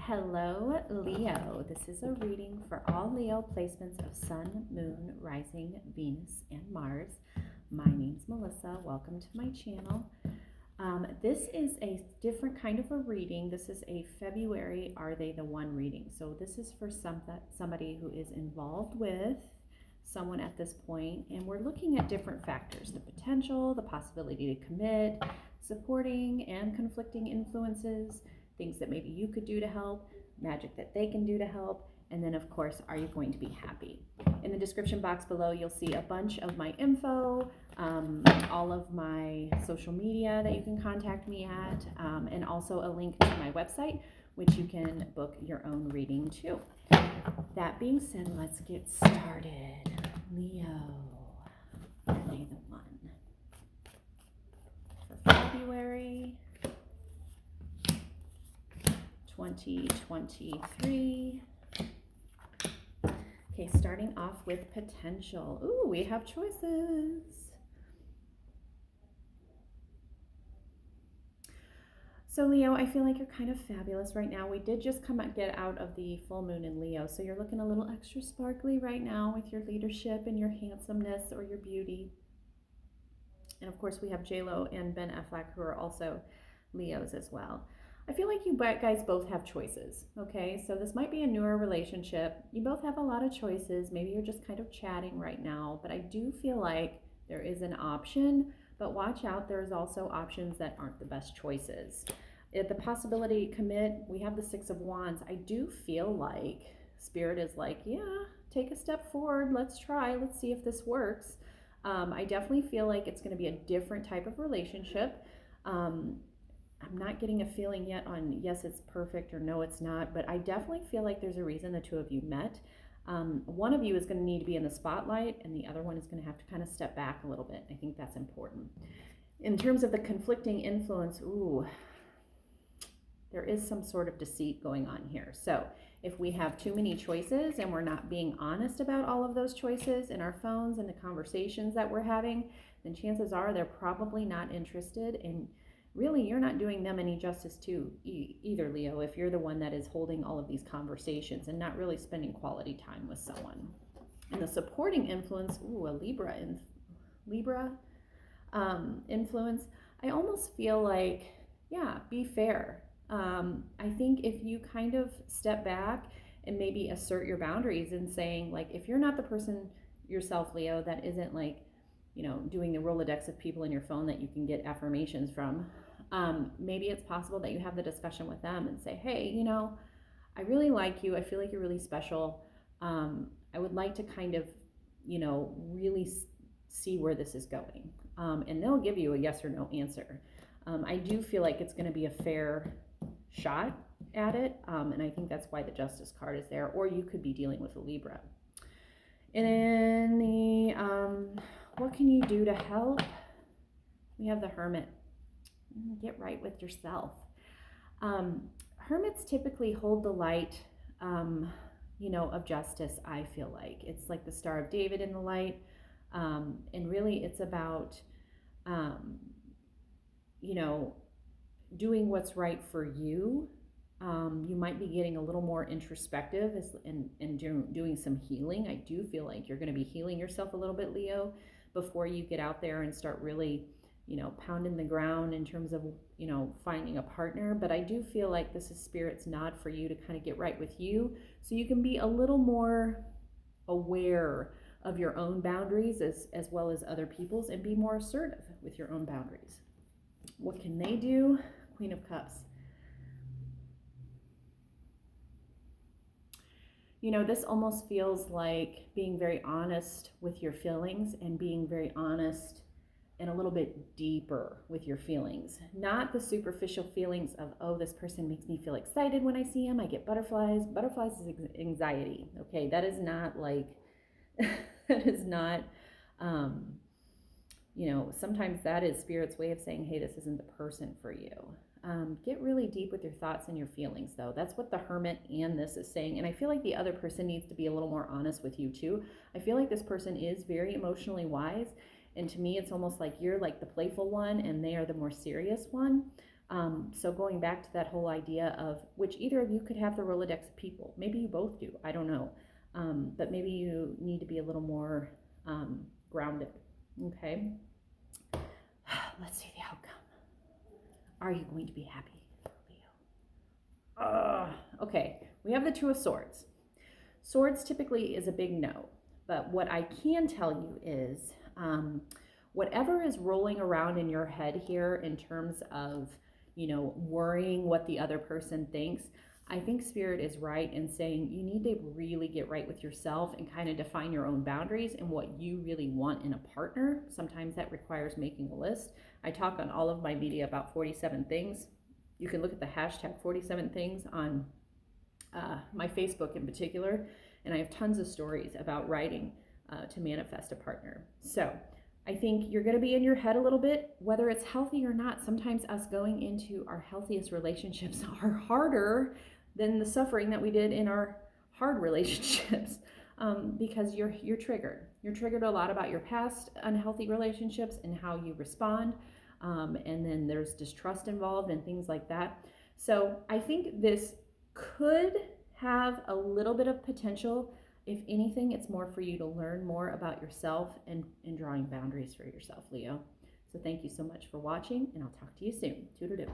Hello, Leo. This is a reading for all Leo placements of Sun, Moon, Rising, Venus, and Mars. My name's Melissa. Welcome to my channel. This is a different kind of a reading. This is a February Are They the One reading. So this is for somebody who is involved with someone at this point, and we're looking at different factors: the potential, the possibility to commit, supporting and conflicting influences, things that maybe you could do to help, magic that they can do to help, and then of course, are you going to be happy? In the description box below, you'll see a bunch of my info, all of my social media that you can contact me at, and also a link to my website, which you can book your own reading too. That being said, let's get started. Leo, are they the one? For February 2023. Okay, starting off with potential. Ooh, we have choices. So Leo, I feel like you're kind of fabulous right now. We did just get out of the full moon in Leo, so you're looking a little extra sparkly right now with your leadership and your handsomeness or your beauty. And of course, we have J-Lo and Ben Affleck, who are also Leos as well. I feel like you guys both have choices, okay? So this might be a newer relationship. You both have a lot of choices. Maybe you're just kind of chatting right now, but I do feel like there is an option, but watch out, there's also options that aren't the best choices. If the possibility to commit, we have the Six of Wands. I do feel like Spirit is like, yeah, take a step forward. Let's try. Let's see if this works. I definitely feel like it's going to be a different type of relationship. I'm not getting a feeling yet on yes, it's perfect or no, it's not, but I definitely feel like there's a reason the two of you met. One of you is going to need to be in the spotlight, and the other one is going to have to kind of step back a little bit. I think that's important. In terms of the conflicting influence, there is some sort of deceit going on here. So if we have too many choices and we're not being honest about all of those choices in our phones and the conversations that we're having, then chances are they're probably not interested, and really you're not doing them any justice to either, Leo, if you're the one that is holding all of these conversations and not really spending quality time with someone. And the supporting influence, a Libra influence, I almost feel like, yeah, be fair. I think if you kind of step back and maybe assert your boundaries and saying, like, if you're not the person yourself, Leo, that isn't like, doing the Rolodex of people in your phone that you can get affirmations from, maybe it's possible that you have the discussion with them and say, hey, I really like you. I feel like you're really special. I would like to kind of, really see where this is going. And they'll give you a yes or no answer. I do feel like it's going to be a fair shot at it. And I think that's why the Justice card is there. Or you could be dealing with a Libra. And then the, what can you do to help? We have the Hermit. Get right with yourself. Hermits typically hold the light, of justice, I feel like. It's like the Star of David in the light. And really it's about, doing what's right for you. You might be getting a little more introspective and doing some healing. I do feel like you're going to be healing yourself a little bit, Leo, before you get out there and start really, pounding the ground in terms of, finding a partner. But I do feel like this is Spirit's nod for you to kind of get right with you, so you can be a little more aware of your own boundaries as well as other people's, and be more assertive with your own boundaries. What can they do? Queen of Cups. This almost feels like being very honest with your feelings and being very honest and a little bit deeper with your feelings. Not the superficial feelings of, oh, this person makes me feel excited when I see him. I get butterflies. Butterflies is anxiety. Okay, that is not like, that is not, sometimes that is Spirit's way of saying, hey, this isn't the person for you. Get really deep with your thoughts and your feelings, though. That's what the Hermit and this is saying. And I feel like the other person needs to be a little more honest with you, too. I feel like this person is very emotionally wise. And to me, it's almost like you're like the playful one and they are the more serious one. So going back to that whole idea of which either of you could have the Rolodex of people. Maybe you both do. I don't know. But maybe you need to be a little more grounded. Okay. Let's see the outcome. Are you going to be happy, Leo? Okay. We have the Two of Swords. Swords typically is a big no. But what I can tell you is whatever is rolling around in your head here in terms of, worrying what the other person thinks, I think Spirit is right in saying you need to really get right with yourself and kind of define your own boundaries and what you really want in a partner. Sometimes that requires making a list. I talk on all of my media about 47 things. You can look at the hashtag 47 things on my Facebook in particular, and I have tons of stories about writing to manifest a partner. So I think you're going to be in your head a little bit, whether it's healthy or not. Sometimes us going into our healthiest relationships are harder than the suffering that we did in our hard relationships because you're triggered. You're triggered a lot about your past unhealthy relationships and how you respond. And then there's distrust involved and things like that. So I think this could have a little bit of potential. If anything, it's more for you to learn more about yourself and drawing boundaries for yourself, Leo. So thank you so much for watching, and I'll talk to you soon. Toodaloo.